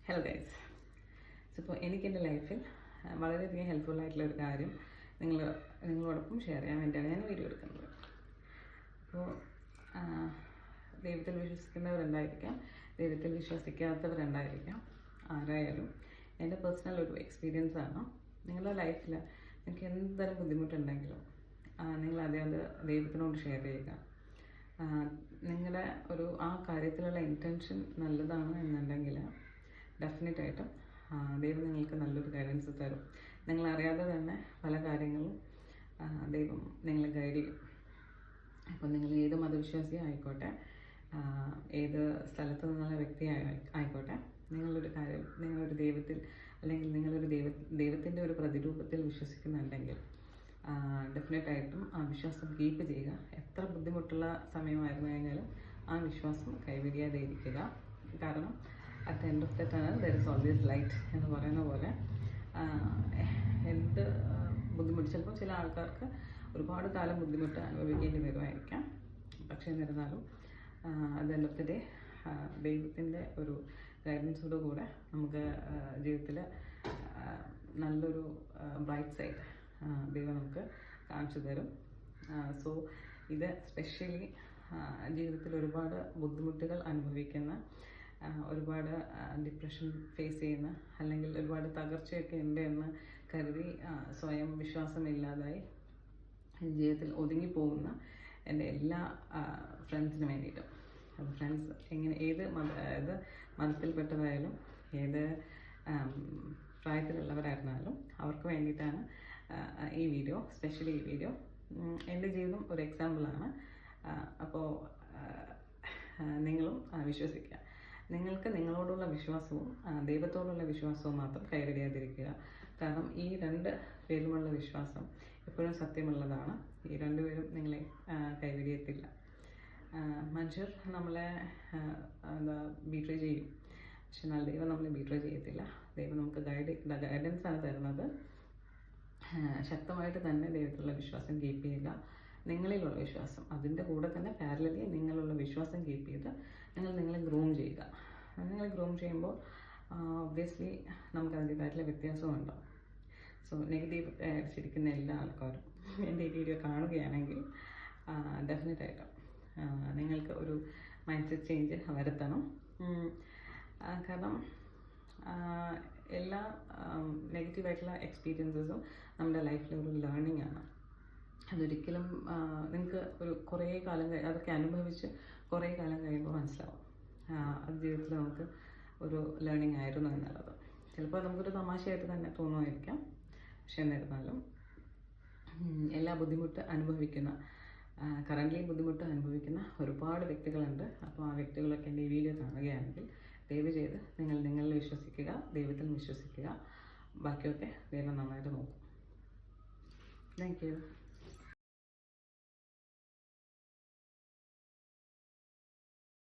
Hello guys. ഇപ്പോൾ എനിക്ക് എൻ്റെ ലൈഫിൽ വളരെയധികം ഹെൽപ്ഫുള്ളായിട്ടുള്ളൊരു കാര്യം നിങ്ങളോടൊപ്പം ഷെയർ ചെയ്യാൻ വേണ്ടിയാണ് ഞാൻ വീഡിയോ എടുക്കുന്നത്. അപ്പോൾ ദൈവത്തിൽ വിശ്വസിക്കുന്നവരുണ്ടായിരിക്കാം, ദൈവത്തിൽ വിശ്വസിക്കാത്തവരുണ്ടായിരിക്കാം. ആരായാലും എൻ്റെ പേഴ്സണൽ ഒരു എക്സ്പീരിയൻസ് ആണ്. നിങ്ങളുടെ ലൈഫിൽ നിങ്ങൾക്ക് എന്തൊരു ബുദ്ധിമുട്ടുണ്ടെങ്കിലും നിങ്ങളത് ദൈവത്തിനോട് ഷെയർ ചെയ്യുക. നിങ്ങളുടെ ആ കാര്യത്തിലുള്ള ഇൻറ്റൻഷൻ നല്ലതാണ് എന്നുണ്ടെങ്കിൽ ഡെഫിനറ്റായിട്ടും ദൈവം നിങ്ങൾക്ക് നല്ലൊരു ഗൈഡൻസ് തരും. നിങ്ങളറിയാതെ തന്നെ പല കാര്യങ്ങളും ദൈവം നിങ്ങളെ ഗൈഡ് ചെയ്യും. അപ്പോൾ നിങ്ങൾ ഏത് മതവിശ്വാസി ആയിക്കോട്ടെ, ഏത് സ്ഥലത്ത് നിന്നുള്ള വ്യക്തി ആയിക്കോട്ടെ, നിങ്ങളൊരു ദൈവത്തിൽ അല്ലെങ്കിൽ ദൈവത്തിൻ്റെ ഒരു പ്രതിരൂപത്തിൽ വിശ്വസിക്കുന്നുണ്ടെങ്കിൽ ഡെഫിനറ്റായിട്ടും ആ വിശ്വാസം കീപ്പ് ചെയ്യുക. എത്ര ബുദ്ധിമുട്ടുള്ള സമയമായിരുന്നു കഴിഞ്ഞാലും ആ വിശ്വാസം കൈവിടിയാതെ ഇരിക്കുക. കാരണം at the end of the tunnel there is always light എന്ന് പറയുന്ന പോലെ എന്ത് ബുദ്ധിമുട്ട്, ചിലപ്പോൾ ചില ആൾക്കാർക്ക് ഒരുപാട് കാലം ബുദ്ധിമുട്ട് അനുഭവിക്കേണ്ടി വരുമായിരിക്കാം. പക്ഷേ എന്നിരുന്നാലും at the end of the day ദൈവത്തിൻ്റെ ഒരു ഗൈഡൻസോട് കൂടെ നമുക്ക് ജീവിതത്തിൽ നല്ലൊരു ബ്രൈറ്റ് സൈഡ് ദൈവം നമുക്ക് കാണിച്ചു തരും. സോ ഇത് സ്പെഷ്യലി ജീവിതത്തിൽ ഒരുപാട് ബുദ്ധിമുട്ടുകൾ അനുഭവിക്കുന്ന, ഒരുപാട് ഡിപ്രഷൻ ഫേസ് ചെയ്യുന്ന, അല്ലെങ്കിൽ ഒരുപാട് തകർച്ചയൊക്കെ ഉണ്ട് എന്ന് കരുതി സ്വയം വിശ്വാസമില്ലാതായി ജീവിതത്തിൽ ഒതുങ്ങിപ്പോകുന്ന എൻ്റെ എല്ലാ ഫ്രണ്ട്സിന് വേണ്ടിയിട്ടും, അത് ഫ്രണ്ട്സ് ഏത് മതത്തിൽപ്പെട്ടതായാലും ഏത് പ്രായത്തിലുള്ളവരായിരുന്നാലും അവർക്ക് വേണ്ടിയിട്ടാണ് ഈ വീഡിയോ. സ്പെഷ്യലി ഈ വീഡിയോ എൻ്റെ ജീവിതം ഒരു എക്സാമ്പിളാണ്. അപ്പോൾ നിങ്ങളും വിശ്വസിക്കുക. നിങ്ങൾക്ക് നിങ്ങളോടുള്ള വിശ്വാസവും ദൈവത്തോടുള്ള വിശ്വാസവും മാത്രം കൈവിടാതിരിക്കുക. കാരണം ഈ രണ്ട് പേരുമുള്ള വിശ്വാസം എപ്പോഴും സത്യമുള്ളതാണ്. ഈ രണ്ടുപേരും നിങ്ങളെ കൈവിടിയത്തില്ല. മനുഷ്യർ നമ്മളെ ബീട്രേ ചെയ്യും, പക്ഷെ എന്നാൽ ദൈവം നമ്മളെ ബീട്രേ ചെയ്യത്തില്ല. ദൈവം നമുക്ക് ഗൈഡൻസാണ് തരുന്നത്. ശക്തമായിട്ട് തന്നെ ദൈവത്തിലുള്ള വിശ്വാസം കീപ്പ് ചെയ്യുക. നിങ്ങളിലുള്ള വിശ്വാസം, അതിൻ്റെ കൂടെ തന്നെ പാരലലി നിങ്ങളുള്ള വിശ്വാസം കീപ്പ് ചെയ്ത് നിങ്ങളെ ഗ്രൂം ചെയ്യുക. നിങ്ങളെ ഗ്രൂം ചെയ്യുമ്പോൾ ഒബ്വിയസ്ലി നമുക്ക് അതിൻ്റേതായിട്ടുള്ള വ്യത്യാസവും ഉണ്ടാവും. സോ നെഗറ്റീവ് അടിച്ചിരിക്കുന്ന എല്ലാ ആൾക്കാരും എൻ്റെ ഈ വീഡിയോ കാണുകയാണെങ്കിൽ ഡെഫിനറ്റായിട്ടും നിങ്ങൾക്ക് ഒരു മൈൻഡ് സെറ്റ് ചേഞ്ച് വരുത്തണം. കാരണം എല്ലാ നെഗറ്റീവായിട്ടുള്ള എക്സ്പീരിയൻസസും നമ്മുടെ ലൈഫിലെ ഒരു ലേണിംഗ് ആണ്. അതൊരിക്കലും നിങ്ങൾക്ക് കുറേ കാലം അതൊക്കെ അനുഭവിച്ച് കുറേ കാലം കഴിയുമ്പോൾ മനസ്സിലാവും അത് ജീവിതത്തിൽ നമുക്ക് ഒരു ലേണിംഗ് ആയിരുന്നു എന്നുള്ളത്. ചിലപ്പോൾ നമുക്കൊരു തമാശയായിട്ട് തന്നെ തോന്നുമായിരിക്കാം, പക്ഷെ എന്നിരുന്നാലും എല്ലാ ബുദ്ധിമുട്ട് അനുഭവിക്കുന്ന ബുദ്ധിമുട്ട് അനുഭവിക്കുന്ന ഒരുപാട് വ്യക്തികളുണ്ട്. അപ്പോൾ ആ വ്യക്തികളൊക്കെ എൻ്റെ ഈ വീഡിയോ കാണുകയാണെങ്കിൽ ദയവ് ചെയ്ത് നിങ്ങളിൽ വിശ്വസിക്കുക, ദൈവത്തിൽ വിശ്വസിക്കുക. ബാക്കിയൊക്കെ ദൈവം നന്നായിട്ട് നോക്കും. Thank you.